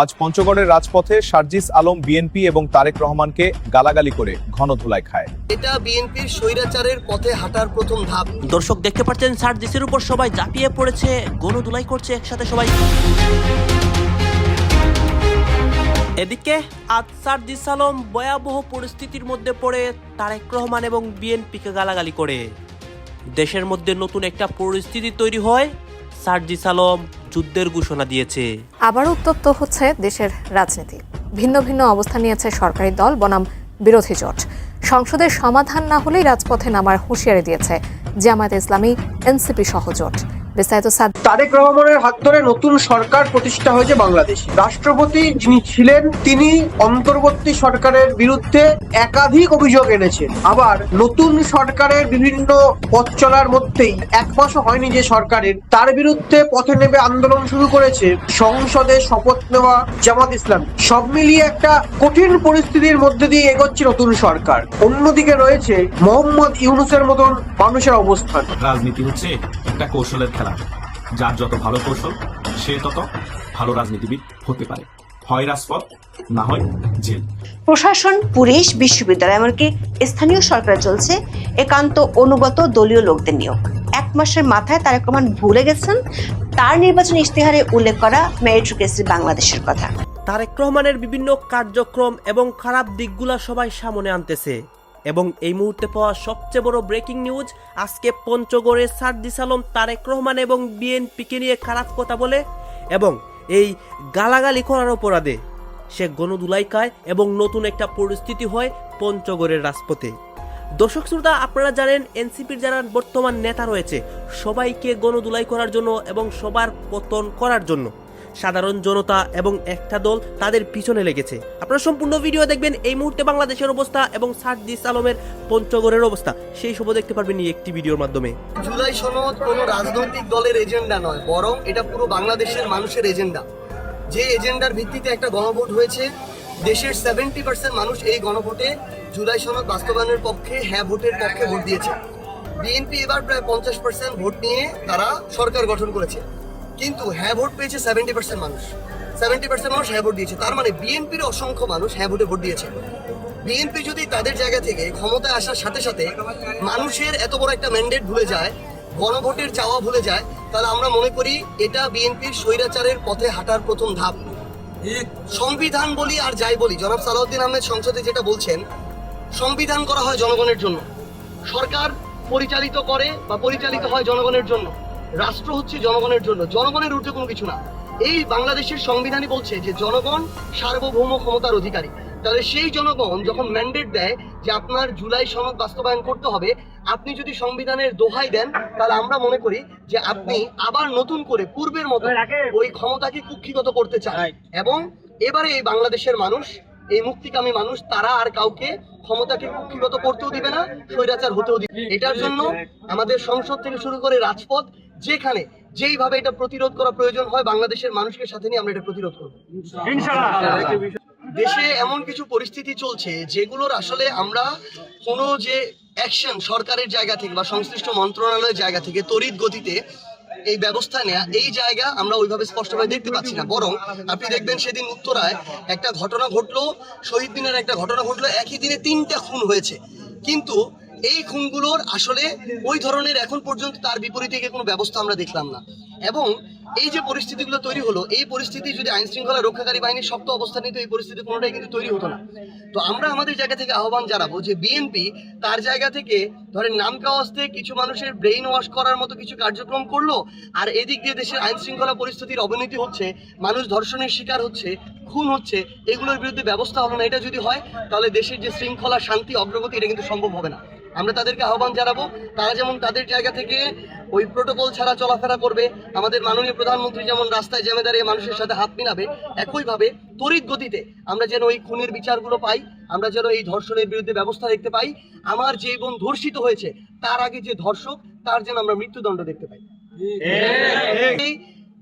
আজ পঞ্চগড়ের রাজপথে সার্জিস আলম বিএনপি এবং তারেক রহমানকে গালাগালি করে ঘন ধুলাই খায়। এটা বিএনপির স্বৈরাচারের পথে হাঁটার প্রথম ধাপ। দর্শক দেখতে পাচ্ছেন সার্জিসের উপর সবাই ঝাঁপিয়ে পড়েছে, গণধুলাই করছে একসাথে সবাই। এদিকে আজ সার্জিস আলম ভয়াবহ পরিস্থিতির মধ্যে পড়ে তারেক রহমান এবং বিএনপিকে গালাগালি করে দেশের মধ্যে নতুন একটা পরিস্থিতি তৈরি হয়। সার্জিস আলম যুদ্ধের ঘোষণা দিয়েছে। আবারও উত্তপ্ত হচ্ছে দেশের রাজনীতি। ভিন্ন ভিন্ন অবস্থান নিয়েছে সরকারি দল বনাম বিরোধী জোট। সংসদের সমাধান না হলেই রাজপথে নামার হুঁশিয়ারি দিয়েছে জামায়াতে ইসলামী, এনসিপি সহ জোট। বিস্তারিত তারেক রহমানের হাত ধরে নতুন সরকার প্রতিষ্ঠা হয়েছে বাংলাদেশে। রাষ্ট্রপতি যিনি ছিলেন তিনি অন্তর্বর্তী সরকারের বিরুদ্ধে একাধিক অভিযোগ এনেছেন। আবার নতুন সরকারের বিভিন্ন পথ চলার মধ্যেই এক মাসও হয়নি যে সরকারের, তার বিরুদ্ধে পথে নেমে আন্দোলন শুরু করেছে সংসদে শপথ নেওয়া জামাত ইসলামী। সব মিলিয়ে একটা কঠিন পরিস্থিতির মধ্যে দিয়ে এগোচ্ছে নতুন সরকার। অন্যদিকে রয়েছে মোহাম্মদ ইউনূসের মতন মানুষের অবস্থান। রাজনীতি হচ্ছে একটা কৌশলের খেলা, যার যত ভালো কৌশল সে তত ভালো রাজনীতিবিদ হতে পারে। হয় রাজপথ, না হয় জেল। প্রশাসন, পুলিশ, বিশ্ববিদ্যালয় এমনকি স্থানীয় সরকার চলছে একান্ত অনুগত দলীয় লোকদের নিয়োগ। এক মাসের মাথায় তারেক রহমান ভুলে গেছেন তার নির্বাচনী ইশতেহারে উল্লেখ করা মেরিটোক্রেসি বাংলাদেশের কথা। তারেক রহমানের বিভিন্ন কার্যক্রম এবং খারাপ দিকগুলা সবাই সামনে আনতেছে। এবং এই মুহূর্তে পাওয়া সবচেয়ে বড় ব্রেকিং নিউজ, আজকে পঞ্চগড়ে সার্জিস আলম তারেক রহমান এবং বিএনপিকে নিয়ে খারাপ কথা বলে এবং এই গালাগালি করার অপরাধে সে গণধুলাই খায় এবং নতুন একটা পরিস্থিতি হয় পঞ্চগড়ের রাজপথে। দর্শক শ্রোতা, আপনারা জানেন এনসিপির যারা বর্তমান নেতা রয়েছে সবাইকে গণধুলাই করার জন্য এবং সবার পতন করার জন্য সাধারণ জনতা এবং একটা দল তাদের পিছনে লেগেছে। আপনারা সম্পূর্ণ ভিডিও দেখবেন। এই মুহূর্তে বাংলাদেশের অবস্থা এবং সার্জিস আলমের পঞ্চগড়ের অবস্থা সেই সব দেখতে পারবেন এই একটি ভিডিওর মাধ্যমে। জুলাই সনদ কোনো রাজনৈতিক দলের এজেন্ডা নয়, বরং এটা পুরো বাংলাদেশের মানুষের এজেন্ডা। যে এজেন্ডার ভিত্তিতে একটা গণভোট হয়েছে, দেশের 70% মানুষ এই গণভোটে জুলাই সনদ বাস্তবায়নের পক্ষে, হ্যাঁ ভোটের পক্ষে ভোট দিয়েছে। বিএনপি এবার প্রায় 50% ভোট নিয়ে তারা সরকার গঠন করেছে, কিন্তু হ্যাঁ ভোট পেয়েছে 70% মানুষ। 70% মানুষ হ্যাঁ ভোট দিয়েছে, তার মানে বিএনপির অসংখ্য মানুষ হ্যাঁ ভোটে ভোট দিয়েছে। বিএনপি যদি তাদের জায়গা থেকে ক্ষমতায় আসার সাথে সাথে মানুষের এত বড় একটা ম্যান্ডেট ভুলে যায়, গণভোটের চাওয়া ভুলে যায়, তাহলে আমরা মনে করি এটা বিএনপির স্বৈরাচারের পথে হাঁটার প্রথম ধাপ। সংবিধান বলি আর যাই বলি, জনাব সালাউদ্দিন আহমেদ সংসদে যেটা বলছেন, সংবিধান করা হয় জনগণের জন্য, সরকার পরিচালিত করে বা পরিচালিত হয় জনগণের জন্য, রাষ্ট্র হচ্ছে জনগণের জন্য, জনগণের ঊর্ধ্বে কোনো কিছু না। এই বাংলাদেশের সংবিধানই বলছে যে জনগণ সার্বভৌম ক্ষমতার অধিকারী। তাহলে সেই জনগণ যখন ম্যান্ডেট দেয় যে আপনার জুলাই সনদ বাস্তবায়ন করতে হবে, আপনি যদি সংবিধানের দোহাই দেন, তাহলে আমরা মনে করি যে আপনি আবার নতুন করে পূর্বের মতো ওই ক্ষমতাকে কুক্ষিগত করতে চান। এবং এবারে এই বাংলাদেশের মানুষ, এই মুক্তিকামী মানুষ, তারা আর কাউকে ক্ষমতাকে কুক্ষিগত করতেও দিবে না, স্বৈরাচার হতেও দিবে। এটার জন্য আমাদের সংসদ থেকে শুরু করে রাজপথ, যেখানে যেইভাবে এটা প্রতিরোধ করা প্রয়োজন হয়, বাংলাদেশের মানুষকে সাথে নিয়ে আমরা এটা প্রতিরোধ করব ইনশাআল্লাহ। দেশে এমন কিছু পরিস্থিতি চলছে যেগুলোর আসলে আমরা কোনো যে অ্যাকশন সরকারের জায়গা থেকে বা সংশ্লিষ্ট মন্ত্রণালয়ের জায়গা থেকে তড়িৎ গতিতে এই ব্যবস্থা নেয়া, এই জায়গা আমরা ওইভাবে স্পষ্টভাবে দেখতে পাচ্ছি না। বরং আপনি দেখবেন সেদিন উত্তরায় একটা ঘটনা ঘটলো, শহীদ দিনের একটা ঘটনা ঘটলো, একই দিনে 3টা খুন হয়েছে, কিন্তু এই খুনগুলোর আসলে ওই ধরনের এখন পর্যন্ত তার বিপরীতে কোনো ব্যবস্থা আমরা দেখলাম না। এবং এই যে পরিস্থিতিগুলো তৈরি হলো, এই পরিস্থিতি যদি আইন শৃঙ্খলা রক্ষাকারী বাহিনীর শক্ত অবস্থান নিত, এই পরিস্থিতি কোনোটাই কিন্তু তৈরি হতো না। তো আমরা আমাদের জায়গা থেকে আহ্বান জানাবো যে বিএনপি তার জায়গা থেকে ধরেন নাম কাওয়াজতে কিছু মানুষের ব্রেইন ওয়াশ করার মতো কিছু কার্যক্রম করলো, আর এদিক দিয়ে দেশের আইন শৃঙ্খলা পরিস্থিতির অবনতি হচ্ছে, মানুষ ধর্ষণের শিকার হচ্ছে, খুন হচ্ছে, এগুলোর বিরুদ্ধে ব্যবস্থা হলো না। এটা যদি হয় তাহলে দেশের যে শৃঙ্খলা, শান্তি, অগ্রগতি, এটা কিন্তু সম্ভব হবে না। আমরা তাদেরকে আহ্বান জানাবো, তারা যেমন তাদের জায়গা থেকে ওই প্রোটোকল ছাড়া চলাফেরা করবে, আমাদের মাননীয় প্রধানমন্ত্রী যেমন রাস্তায় জেমে দাঁড়িয়ে মানুষের সাথে হাত মিলাবে, একইভাবে তড়িৎ গতিতে আমরা যেন ওই খুনের বিচারগুলো পাই, আমরা যেন এই ধর্ষণের বিরুদ্ধে ব্যবস্থা দেখতে পাই। আমার যে বোন ধর্ষিত হয়েছে, তার আগে যে ধর্ষক, তার যেন আমরা মৃত্যুদণ্ড দেখতে পাই।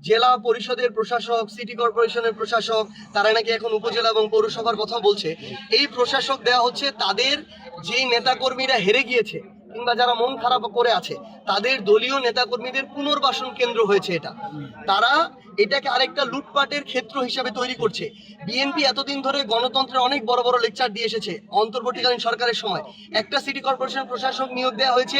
জেলা পরিষদের প্রশাসক, সিটি কর্পোরেশনের প্রশাসক, তারা নাকি এখন উপজেলা এবং পৌরসভার কথা বলছে। এই প্রশাসক দেওয়া হচ্ছে তাদের যেই নেতাকর্মীরা হেরে গিয়েছে কিংবা যারা মন খারাপ করে আছে, তাদের দলীয় নেতাকর্মীদের পুনর্বাসন কেন্দ্র হয়েছে এটা। তারা এটাকে আরেকটা লুটপাটের ক্ষেত্র হিসাবে তৈরি করছে। বিএনপি এতদিন ধরে গণতন্ত্রের অনেক বড় বড় লেকচার দিয়ে এসেছে। অন্তর্বর্তীকালীন সরকারের সময় একটা সিটি কর্পোরেশন প্রশাসক নিয়োগ দেওয়া হয়েছে,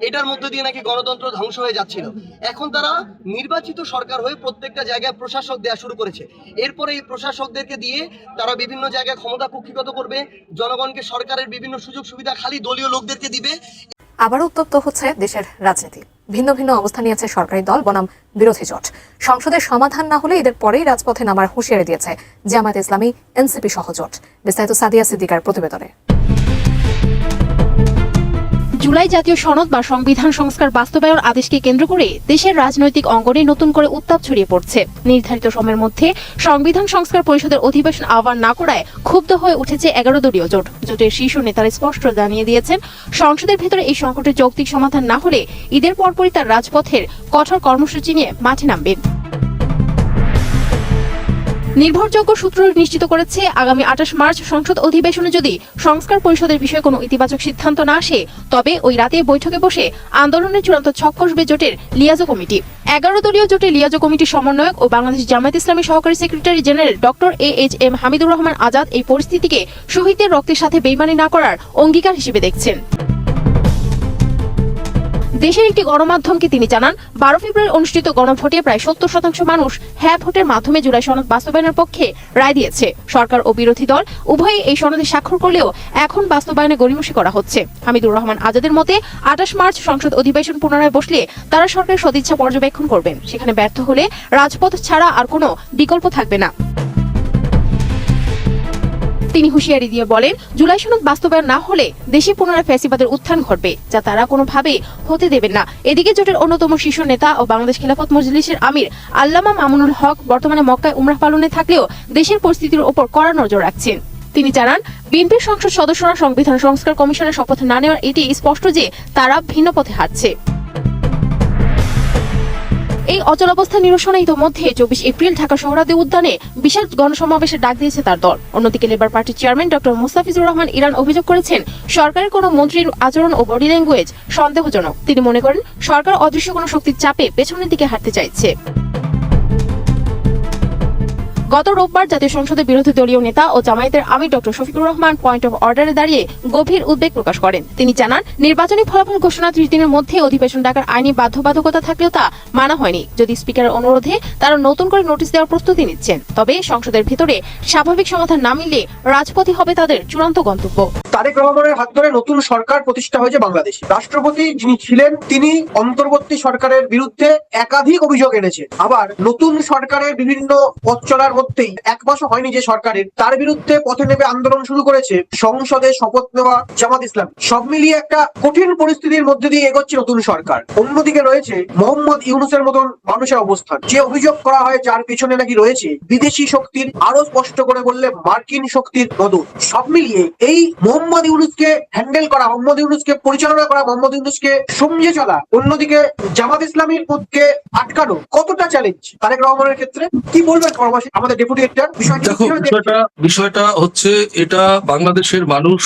এটার মধ্যে দিয়ে নাকি গণতন্ত্র ধ্বংস হয়ে যাচ্ছিল। এখন তারা নির্বাচিত সরকার হয়ে প্রত্যেকটা জায়গায় প্রশাসক দেওয়া শুরু করেছে। এরপরে এই প্রশাসকদেরকে দিয়ে তারা বিভিন্ন জায়গায় ক্ষমতা কুক্ষিগত করবে, জনগণকে সরকারের বিভিন্ন সুযোগ সুবিধা খালি দলীয় লোকদেরকে দিবে। আবারও উত্তপ্ত হচ্ছে দেশের রাজনীতি। ভিন্ন ভিন্ন অবস্থান নিয়েছে সরকারি দল বনাম বিরোধী জোট। সংসদের সমাধান না হলে ঈদের পরেই রাজপথে নামার হুঁশিয়ারি দিয়েছে জামায়াত ইসলামী, এনসিপি সহ জোট। বিস্তারিত সাদিয়া সিদ্দিকার প্রতিবেদনে। জুলাই জাতীয় সনদ বা সংবিধান সংস্কার বাস্তবায়ন আদেশকে কেন্দ্র করে দেশের রাজনৈতিক অঙ্গনে নতুন করে উত্তাপ ছড়িয়ে পড়ছে। নির্ধারিত সময়ের মধ্যে সংবিধান সংস্কার পরিষদের অধিবেশন আহ্বান না করায় ক্ষুব্ধ হয়ে উঠেছে 11 দলীয় জোট। জোটের শীর্ষ নেতারা স্পষ্ট জানিয়ে দিয়েছেন, সংসদের ভেতরে এই সংকটের যৌক্তিক সমাধান না হলে ঈদের পরপরই তার রাজপথের কঠোর কর্মসূচি নিয়ে মাঠে নামবেন। নির্ভরযোগ্য সূত্র নিশ্চিত করেছে, আগামী 28 মার্চ সংসদ অধিবেশনে যদি সংস্কার পরিষদের বিষয়ে কোনো ইতিবাচক সিদ্ধান্ত না আসে, তবে ওই রাতে বৈঠকে বসে আন্দোলনের চূড়ান্ত ছক কষবে জোটের লিয়াজো কমিটি। 11 দলীয় জোটের লিয়াজো কমিটির সমন্বয়ক ও বাংলাদেশ জামায়াত ইসলামী সহকারী secretary general doctor AHM Hamidur Rahman Azad এই পরিস্থিতিকে শহীদদের রক্তের সাথে বেইমানি না করার অঙ্গীকার হিসেবে দেখছেন। দেশের একটি গণমাধ্যমকে তিনি জানান, 12 ফেব্রুয়ারি অনুষ্ঠিত গণভোটে প্রায় 70% মানুষ হ্যাঁ ভোটের মাধ্যমে জুলাই সনদ বাস্তবায়নের পক্ষে রায় দিয়েছে। সরকার ও বিরোধী দল উভয়ই এই সনদে স্বাক্ষর করলেও এখন বাস্তবায়নে গড়িমসি করা হচ্ছে। হামিদুর রহমান আজাদের মতে, 28 মার্চ সংসদ অধিবেশন পুনরায় বসলে তারা সরকারের সদিচ্ছা পর্যবেক্ষণ করবেন। সেখানে ব্যর্থ হলে রাজপথ ছাড়া আর কোনো বিকল্প থাকবে না। তিনি হুঁশিয়ারি দিয়ে বলেন, জুলাই সনদ বাস্তবায়ন না হলে দেশে পুনরায় ফ্যাসিবাদের উত্থান ঘটবে, যা তারা কোনোভাবেই হতে দেবেন না। এদিকে জোটের অন্যতম শীর্ষ নেতা ও বাংলাদেশ খেলাফত মজলিসের আমির আল্লামা মামুনুল হক বর্তমানে মক্কায় উমরাহ পালনে থাকলেও দেশের পরিস্থিতির উপর কড়া নজর রাখছেন। তিনি জানান, বিএনপির সংসদ সদস্যরা সংবিধান সংস্কার কমিশনের শপথ না নেওয়ার এটি স্পষ্ট যে তারা ভিন্ন পথে হাঁটছে। এই অচলাবস্থা নিরসনে ইতোমধ্যে 24 এপ্রিল ঢাকা সোহরাওয়ার্দী উদ্যানে বিশাল গণসমাবেশের ডাক দিয়েছে তার দল। অন্যদিকে লেবার পার্টির chairman doctor Mustafizur Rahman Iran অভিযোগ করেছেন, সরকারের কোনো মন্ত্রীর আচরণ ও বডি ল্যাঙ্গুয়েজ সন্দেহজনক। তিনি মনে করেন, সরকার অদৃশ্য কোনো শক্তির চাপে পেছনের দিকে হাঁটতে চাইছে। গত রোববার জাতীয় সংসদের বিরোধী দলীয় নেতা ও জামায়াতের আমির doctor Shafiqur Rahman point of অর্ডারে দাঁড়িয়ে গভীর উদ্বেগ প্রকাশ করেন। তিনি জানান, নির্বাচনী ফলাফল ঘোষণা 30 দিনের মধ্যে অধিবেশন ডাকার আইনি বাধ্যবাধকতা থাকলেও তা মানা হয়নি। যদি স্পিকারের অনুরোধে তারা নতুন করে নোটিশ দেওয়ার প্রস্তুতি নিচ্ছেন, তবে সংসদের ভিতরে স্বাভাবিক সমাধান না মিললে রাজপথই হবে তাদের চূড়ান্ত গন্তব্য। তারেক রহমানের হাত ধরে নতুন সরকার প্রতিষ্ঠা হয়েছে বাংলাদেশে। রাষ্ট্রপতি যিনি ছিলেন তিনি অন্তর্বর্তী সরকারের বিরুদ্ধে একাধিক অভিযোগ এনেছেন। আবার নতুন সরকারের বিভিন্ন পথ চলার মধ্যেই 1 মাসও হয়নি যে সরকারের, তার বিরুদ্ধে পথে নেমে আন্দোলন শুরু করেছে সংসদে শপথ নেওয়া জামাত ইসলাম। সব মিলিয়ে একটা কঠিন পরিস্থিতির মধ্যে দিয়ে এগোচ্ছে নতুন সরকার। অন্যদিকে রয়েছে মোহাম্মদ ইউনূসের মতন মানুষের অবস্থান। যে অভিযোগ করা হয় যার পিছনে নাকি রয়েছে বিদেশি শক্তির, আরো স্পষ্ট করে বললে মার্কিন শক্তির মদত। সব মিলিয়ে এই মোহাম্মদ ইউনূসকে হ্যান্ডেল করা, মোহাম্মদ ইউনূসকে পরিচালনা করা, মোহাম্মদ ইউনূসকে সমঝে চলা, অন্যদিকে জামাত ইসলামীর পথকে আটকানো কতটা চ্যালেঞ্জ তারেক রহমানের ক্ষেত্রে? কি বলবেন আমাদের ডেপুটি এডিটর? বিষয়টা হচ্ছে, এটা বাংলাদেশের মানুষ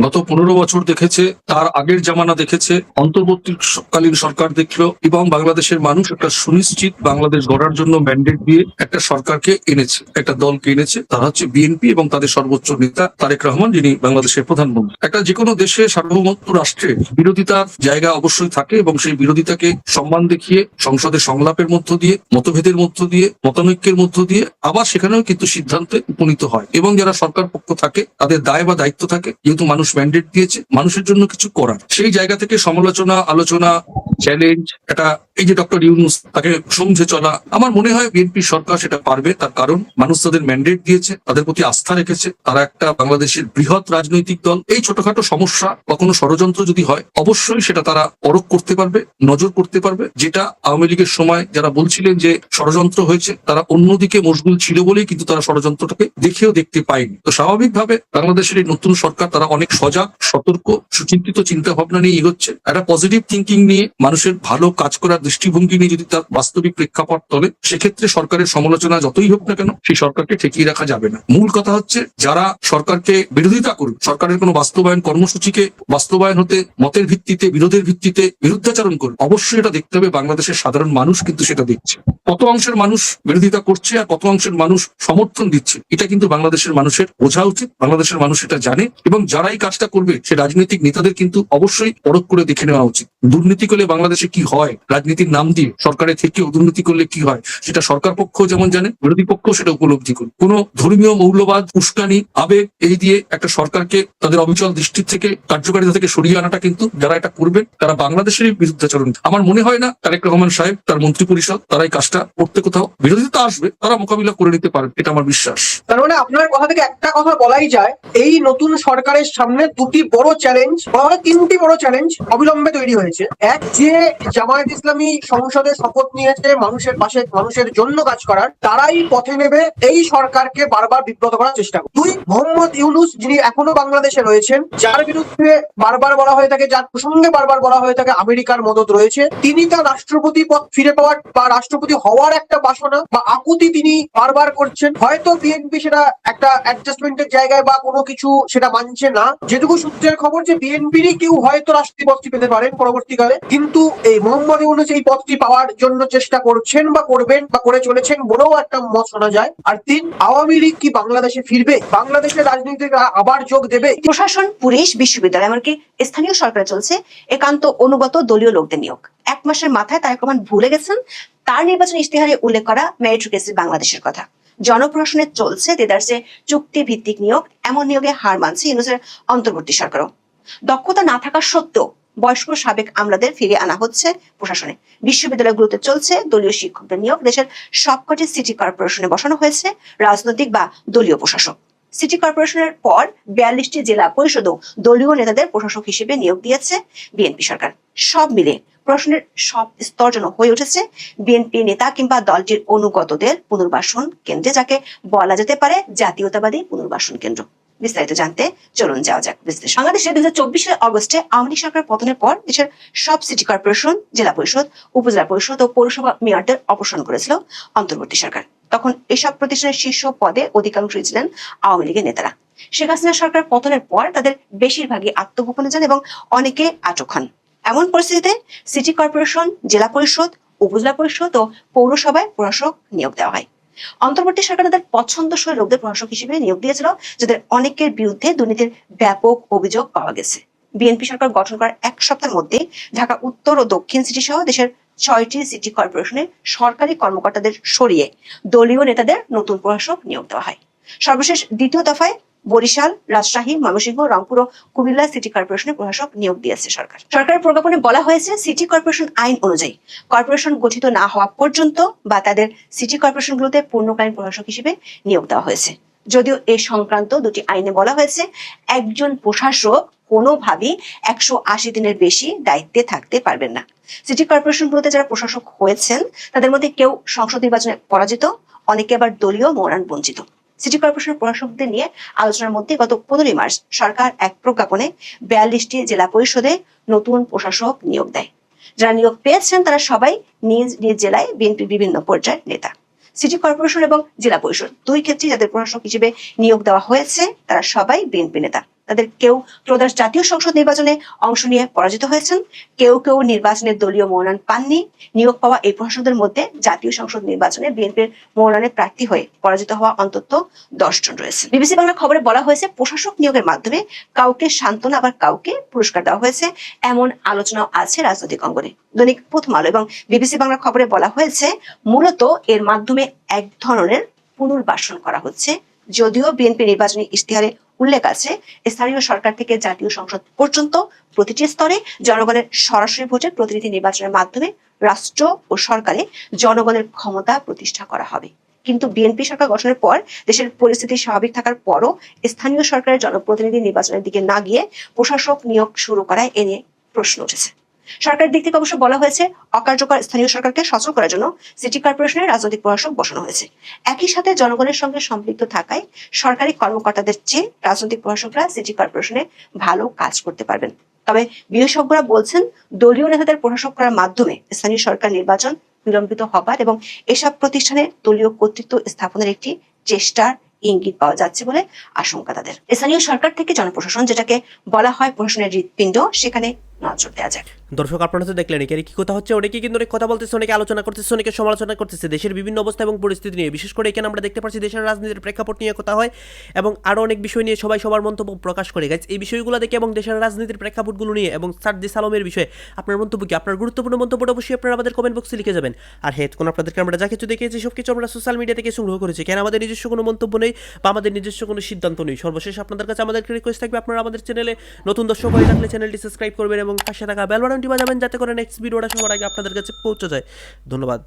গত 15 বছর দেখেছে, তার আগের জামানা দেখেছে, অন্তর্বর্তীকালীন সরকার দেখলো, এবং বাংলাদেশের মানুষ একটা সুনিশ্চিত বাংলাদেশ গড়ার জন্য ম্যান্ডেট দিয়ে একটা সরকারকে এনেছে, একটা দলকে এনেছে। তারা হচ্ছে বিএনপি এবং তাদের সর্বোচ্চ নেতা তারেক রহমান, যিনি বাংলাদেশের প্রধানমন্ত্রী। একটা যে কোনো দেশে সার্বভৌমত্ব রাষ্ট্রে বিরোধিতার জায়গা অবশ্যই থাকে, এবং সেই বিরোধিতাকে সম্মান দেখিয়ে সংসদের সংলাপের মধ্য দিয়ে, মতভেদের মধ্য দিয়ে, মতানৈক্যের মধ্য দিয়ে আবার সেখানেও কিন্তু সিদ্ধান্তে উপনীত হয়। এবং যারা সরকার পক্ষ থাকে তাদের দায় বা দায়িত্ব থাকে, যেহেতু মানুষ ম্যান্ডেট দিয়েছে মানুষের জন্য কিছু করার, সেই জায়গা থেকে সমালোচনা, আলোচনা, চ্যালেঞ্জ, এটা এই যে ডক্টর ইউনূস তাকে সমঝে চলা, আমার মনে হয় বিএনপি সরকার সেটা পারবে। তার কারণ মানুষ তাদের ম্যান্ডেট দিয়েছে, তাদের প্রতি আস্থা রেখেছে, তারা একটা বাংলাদেশের বৃহৎ রাজনৈতিক দল। এই ছোটখাটো সমস্যা বা কোনো ষড়যন্ত্র যদি হয়, অবশ্যই সেটা তারা পরখ করতে পারবে, নজর করতে পারবে। যেটা আওয়ামী লীগের সময় যারা বলছিলেন যে ষড়যন্ত্র হয়েছে, তারা অন্যদিকে মশগুল ছিল বলেই কিন্তু তারা ষড়যন্ত্রটাকে দেখেও দেখতে পায়নি। তো স্বাভাবিকভাবে বাংলাদেশের এই নতুন সরকার তারা অনেক সজাগ, সতর্ক, সুচিন্তিত চিন্তা ভাবনা নিয়ে এগোচ্ছে। একটা পজিটিভ থিঙ্কিং নিয়ে, মানুষের ভালো কাজ করার দৃষ্টিভঙ্গি নিয়ে যদি তার বাস্তবিক প্রেক্ষাপট তোলে, সেক্ষেত্রে সরকারের সমালোচনা যতই হোক না কেন সেই সরকারকে ঠেকিয়ে রাখা যাবে না। মূল কথা হচ্ছে যারা সরকারকে বিরোধিতা করবে, সরকারের কোনো বাস্তবায়ন কর্মসূচিকে বাস্তবায়ন হতে মতের ভিত্তিতে, বিরোধের ভিত্তিতে বিরুদ্ধাচরণ করবে, অবশ্যই এটা দেখতে হবে বাংলাদেশের সাধারণ মানুষ কিন্তু সেটা দেখছে। কত অংশের মানুষ বিরোধিতা করছে আর কত অংশের মানুষ সমর্থন দিচ্ছে, এটা কিন্তু বাংলাদেশের মানুষের বোঝা উচিত। বাংলাদেশের মানুষ এটা জানে, এবং যারা এই কাজটা করবে সে রাজনৈতিক নেতাদের কিন্তু অবশ্যই পরখ করে দেখে নেওয়া উচিত। দুর্নীতি করলে বাংলাদেশে কি হয়, রাজনীতির নাম দিয়ে সরকারের থেকেও দুর্নীতি করলে কি হয়, সেটা সরকার পক্ষ যেমন জানে, বিরোধী পক্ষ সেটা উপলব্ধি করে। কোনো ধর্মীয় মৌলবাদ, উস্কানি, আবেগ এই দিয়ে একটা সরকারকে তাদের অবিচল দৃষ্টির থেকে, কার্যকারিতা থেকে সরিয়ে আনাটা কিন্তু যারা এটা করবেন তারা বাংলাদেশেরই বিরুদ্ধাচরণ। আমার মনে হয় না তারেক রহমান সাহেব, তার মন্ত্রী পরিষদ তারা এই কাজটা করতে কোথাও বিরোধিতা আসবে, তারা মোকাবিলা করে নিতে পারবে, এটা আমার বিশ্বাস। তার মানে আপনার কথা থেকে একটা কথা বলাই যায়, এই নতুন সরকারের সামনে দুটি বড় চ্যালেঞ্জ, তিনটি বড় চ্যালেঞ্জ অবিলম্বে তৈরি হয়েছে। এক, যে জামায়াত ইসলামী সংসদে শপথ নিয়েছে মানুষের পাশে, মানুষের জন্য কাজ করার, তারাই পথে নেবে এই সরকারকে বারবার বিব্রত করার চেষ্টা করে। দুই, মোহাম্মদ ইউনূস, যিনি এখনো বাংলাদেশে রয়েছেন, যার বিরুদ্ধে বারবার বলা হয়ে থাকে, যার প্রসঙ্গে বারবার বলা হয়ে থাকে আমেরিকার মদত রয়েছে, তিনি তার রাষ্ট্রপতি পদ ফিরে পাওয়ার বা রাষ্ট্রপতি হওয়ার একটা বাসনা বা আকুতি তিনি বারবার করছেন। হয়তো বিএনপি সেটা একটা অ্যাডজাস্টমেন্টের জায়গায় বা কোনো কিছু সেটা মানছে না। যেটুকু সূত্রের খবর যে বিএনপিরই কেউ হয়তো রাষ্ট্রপতি পদটি পেতে পারেন পরবর্তীকালে, কিন্তু এই মোহাম্মদ ইউনূস এই পদটি পাওয়ার জন্য চেষ্টা করছেন বা করবেন বা করে চলেছেন বলেও একটা মত শোনা যায়। আর তিন, আওয়ামী লীগ কি বাংলাদেশে ফিরবে, বাংলাদেশের রাজনীতিতে আবার যোগ দেবে? প্রশাসন, পুলিশ, বিশ্ববিদ্যালয় এমনকি স্থানীয় সরকার চলছে একান্ত অনুগত দলীয় লোকদের নিয়োগ। এক মাসের মাথায় তারেক রহমান ভুলে গেছেন তার নির্বাচনী ইশতেহারে উল্লেখ করা মেরিটোক্রেসি বাংলাদেশের কথা। জনপ্রশাসনে চলছে দেদারসে চুক্তি ভিত্তিক নিয়োগ। এমন নিয়োগে হার মানছে ইউনূসের অন্তর্বর্তী সরকারও। দক্ষতা না থাকা সত্ত্বেও বয়স্ক সাবেক আমলাদের ফিরিয়ে আনা হচ্ছে প্রশাসনে। বিশ্ববিদ্যালয়গুলোতে চলছে দলীয় শিক্ষকদের নিয়োগ। দেশের সবকটি সিটি কর্পোরেশনে বসানো হয়েছে রাজনৈতিক বা দলীয় প্রশাসক। সিটি কর্পোরেশনের পর 42টি জেলা পরিষদও দলীয় নেতাদের প্রশাসক হিসেবে নিয়োগ দিয়েছে বিএনপি সরকার। সব মিলে প্রশাসনের সব স্তর যেন হয়ে উঠেছে বিএনপি নেতা কিংবা দলটির অনুগতদের পুনর্বাসন কেন্দ্রে, যাকে বলা যেতে পারে জাতীয়তাবাদী পুনর্বাসন কেন্দ্র। বিস্তারিত জানতে চলুন যাওয়া যাক বিশ্লেষণ। বাংলাদেশে 2024 অগস্টে আওয়ামী লীগ সরকার পতনের পর দেশের সব সিটি কর্পোরেশন, জেলা পরিষদ, উপজেলা পরিষদ ও পৌরসভা মেয়রদের অপসারণ করেছিল অন্তর্বর্তী সরকার। তখন এসব প্রতিষ্ঠানের শীর্ষ পদে অধিকাংশই ছিলেন আওয়ামী লীগের নেতারা। শেখ হাসিনা সরকার পতনের পর তাদের বেশিরভাগই আত্মগোপনে যান এবং অনেকে আটক হন। এমন পরিস্থিতিতে সিটি কর্পোরেশন, জেলা পরিষদ, উপজেলা পরিষদ ও পৌরসভায় প্রশাসক নিয়োগ দেওয়া হয়। অন্তর্বর্তী সরকার তাদের পছন্দসই লোকদের প্রশাসক হিসেবে নিয়োগ দিয়েছিল, যাদের অনেকের বিরুদ্ধে দুর্নীতির ব্যাপক অভিযোগ পাওয়া গেছে। বিএনপি সরকার গঠন করার এক সপ্তাহের মধ্যে ঢাকা উত্তর ও দক্ষিণ সিটি সহ দেশের 6টি সিটি কর্পোরেশনের সরকারি কর্মকর্তাদের সরিয়ে দলীয় নেতাদের নতুন প্রশাসক নিয়োগ দেওয়া হয়। সর্বশেষ দ্বিতীয় দফায় বরিশাল, রাজশাহী, ময়মনসিংহ, রংপুর ও কুমিল্লা সিটি কর্পোরেশনের প্রশাসক নিয়োগ দিয়েছে সরকার। সরকারের প্রজ্ঞাপনে বলা হয়েছে, সিটি কর্পোরেশন আইন অনুযায়ী কর্পোরেশন গঠিত না হওয়া পর্যন্ত বা তাদের সিটি কর্পোরেশনগুলোতে পূর্ণকালীন প্রশাসক হিসেবে নিয়োগ দেওয়া হয়েছে। যদিও এ সংক্রান্ত দুটি আইনে বলা হয়েছে, একজন প্রশাসক কোনোভাবেই 180 দিনের বেশি দায়িত্বে থাকতে পারবেন না। সিটি কর্পোরেশনগুলোতে যারা প্রশাসক হয়েছেন তাদের মধ্যে কেউ সংসদ নির্বাচনে পরাজিত, অনেকে আবার দলীয় মনোনয়ন বঞ্চিত। সিটি কর্পোরেশনের প্রশাসকদের নিয়ে আলোচনার মধ্যে গত 15 মার্চ সরকার এক প্রজ্ঞাপনে 42টি জেলা পরিষদে নতুন প্রশাসক নিয়োগ দেয়। যারা নিয়োগ পেয়েছেন তারা সবাই নিজ নিজ জেলায় বিএনপির বিভিন্ন পর্যায়ের নেতা। সিটি কর্পোরেশন এবং জেলা পরিষদ দুই ক্ষেত্রে যাদের প্রশাসক হিসেবে নিয়োগ দেওয়া হয়েছে তারা সবাই বিএনপি নেতা। তাদের কেউ ত্রয়োদশ জাতীয় সংসদ নির্বাচনে অংশ নিয়ে পরাজিত হয়েছেন, কেউ কেউ নির্বাচনের দলীয় মনোনয়ন পাননি। নিয়োগ পাওয়া এই প্রশাসকদের মধ্যে জাতীয় সংসদ নির্বাচনে বিএনপির মনোনয়নে প্রার্থী হয়ে পরাজিত হওয়া অন্তত 10 জন রয়েছে। বিবিসি বাংলা খবরে বলা হয়েছে, প্রশাসক নিয়োগের মাধ্যমে কাউকে সান্ত্বনা আবার কাউকে পুরস্কার দেওয়া হয়েছে, এমন আলোচনাও আছে রাজনৈতিক অঙ্গনে। দৈনিক প্রথম আলো এবং বিবিসি বাংলা খবরে বলা হয়েছে, মূলত এর মাধ্যমে এক ধরনের পুনর্বাসন করা হচ্ছে। যদিও বিএনপি নির্বাচনী ইশতেহারে উল্লেখ আছে, স্থানীয় সরকার থেকে জাতীয় সংসদ পর্যন্ত প্রতিটি স্তরে জনগণের সরাসরি ভোটে প্রতিনিধি নির্বাচনের মাধ্যমে রাষ্ট্র ও সরকারে জনগণের ক্ষমতা প্রতিষ্ঠা করা হবে। কিন্তু বিএনপি সরকার গঠনের পর দেশের পরিস্থিতি স্বাভাবিক থাকার পরও স্থানীয় সরকারের জনপ্রতিনিধি নির্বাচনের দিকে না গিয়ে প্রশাসক নিয়োগ শুরু করায় এ নিয়ে প্রশ্ন উঠেছে। সরকারের দিক থেকে অবশ্য বলা হয়েছে অকার্যকর স্থানীয় সরকারকে সচল করার জন্য সিটি কর্পোরেশনের রাজনৈতিক প্রশাসক বসানো হয়েছে। একই সাথে জনগণের সঙ্গে সম্পৃক্ত থাকায় সরকারি কর্মকর্তাদের চেয়ে রাজনৈতিক প্রশাসকরা সিটি কর্পোরেশনে ভালো কাজ করতে পারবেন। তবে বিশেষজ্ঞরা বলছেন দলীয় নেতাদের প্রশাসক করার মাধ্যমে স্থানীয় সরকার নির্বাচন বিলম্বিত হবার এবং এসব প্রতিষ্ঠানে দলীয় কর্তৃত্ব স্থাপনের একটি চেষ্টার ইঙ্গিত পাওয়া যাচ্ছে বলে আশঙ্কা তাদের। স্থানীয় সরকার থেকে জনপ্রশাসন, যেটাকে বলা হয় প্রশাসনের হৃৎপিণ্ড, সেখানে নজর দেওয়া যায়। দর্শক, আপনারা তো দেখলেন এখানে কি কথা হচ্ছে। অনেকে কিন্তু অনেক কথা বলতেছে, অনেকে আলোচনা করতেছে, অনেকে সমালোচনা করতেছে দেশের বিভিন্ন অবস্থা এবং পরিস্থিতি নিয়ে। বিশেষ করে এখানে আমরা দেখতে পাচ্ছি দেশের রাজনীতির প্রেক্ষাপট নিয়ে কথা হয় এবং আরও অনেক বিষয় নিয়ে সবাই সবার মন্তব্য প্রকাশ করে গেছে। এই বিষয়গুলো দেখে এবং দেশের রাজনীতির প্রেক্ষাপটগুলো নিয়ে এবং সার্জিস আলমের বিষয়ে আপনার মন্তব্য কি? আপনার গুরুত্বপূর্ণ মন্তব্যটা অবশ্যই আপনারা আমাদের কমেন্ট বক্সে লিখে যাবেন। আর হ্যাঁ, তখন আপনাদেরকে আমরা যা কিছু দেখিয়েছি সব কিছু আমরা সোশ্যাল মিডিয়া থেকে সংগ্রহ করেছি। কেন আমাদের নিজস্ব কোনো মন্তব্য নেই বা আমাদের নিজস্ব কোনো সিদ্ধান্ত নেই। সর্বশেষ আপনাদের কাছে আমাদের রিকোয়েস্ট থাকবে, আপনারা আমাদের চ্যানেলে নতুন দর্শক হয়ে থাকলে চ্যানেলটি সাবস্ক্রাইব করবেন এবং পাশে থাকা বেল বাটনটি বাজাবেন যাতে করে নেক্সট ভিডিওটা সবার আগে আপনাদের কাছে পৌঁছে যায়। ধন্যবাদ।